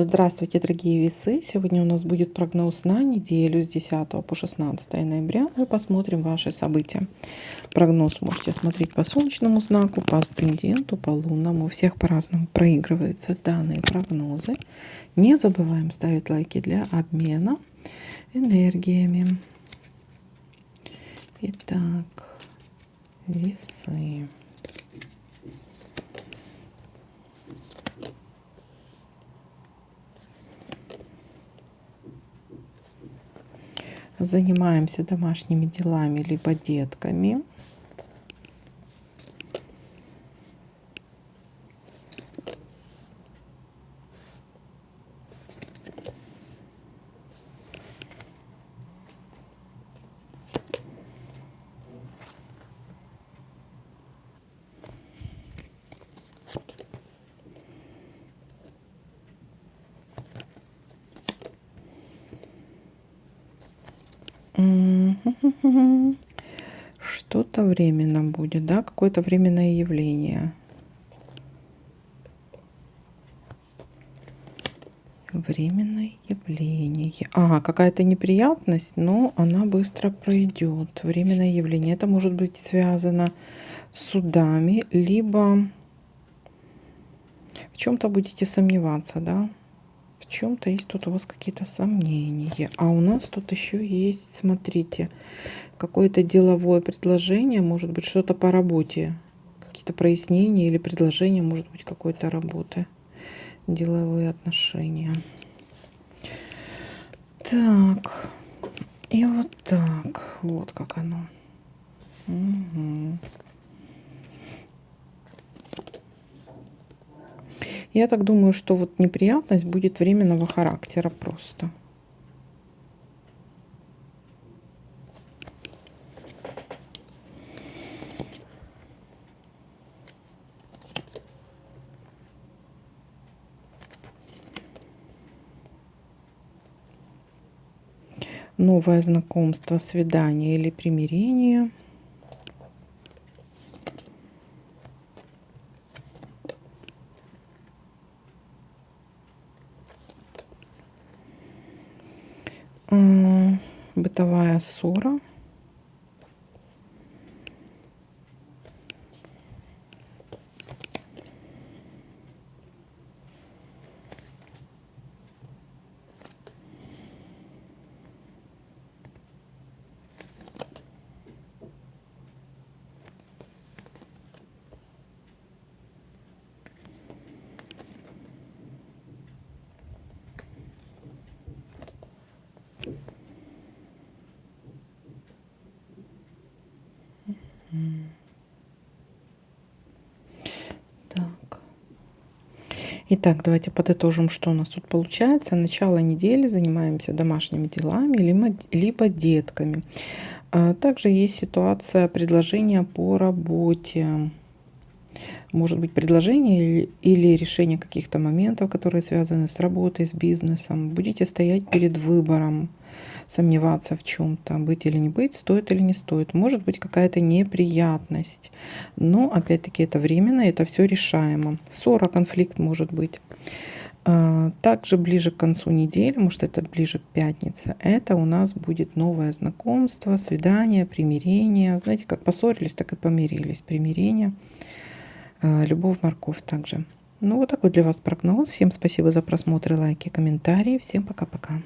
Здравствуйте, дорогие весы! Сегодня у нас будет прогноз на неделю с 10 по 16 ноября. Мы посмотрим ваши события. Прогноз можете смотреть по солнечному знаку, по асценденту, по лунному. У всех по-разному проигрываются данные прогнозы. Не забываем ставить лайки для обмена энергиями. Итак, весы. Занимаемся домашними делами либо детками. Что-то временно будет, да, какое-то временное явление. Временное явление. Ага, какая-то неприятность, но она быстро пройдет. Временное явление. Это может быть связано с судами, либо в чем-то будете сомневаться, да? В чем-то есть тут у вас какие-то сомнения. А у нас тут еще есть, смотрите, какое-то деловое предложение, может быть, что-то по работе. Какие-то прояснения или предложения, может быть, какой-то работы. Деловые отношения. Так. И вот так. Вот как оно. Угу. Я так думаю, что вот неприятность будет временного характера просто. Новое знакомство, свидание или примирение. Бытовая ссора. Так. Итак, давайте подытожим, что у нас тут получается. Начало недели занимаемся домашними делами, либо детками. Также есть ситуация предложения по работе. Может быть, предложение или решение каких-то моментов, которые связаны с работой, с бизнесом. Будете стоять перед выбором, сомневаться в чем-то, быть или не быть, стоит или не стоит. Может быть какая-то неприятность, но опять-таки это временно, это все решаемо. Ссора, конфликт может быть. Также ближе к концу недели, может это ближе к пятнице, это у нас будет новое знакомство, свидание, примирение. Знаете, как поссорились, так и помирились. Примирение, любовь, морковь также. Ну вот такой для вас прогноз. Всем спасибо за просмотр, лайки, комментарии. Всем пока-пока.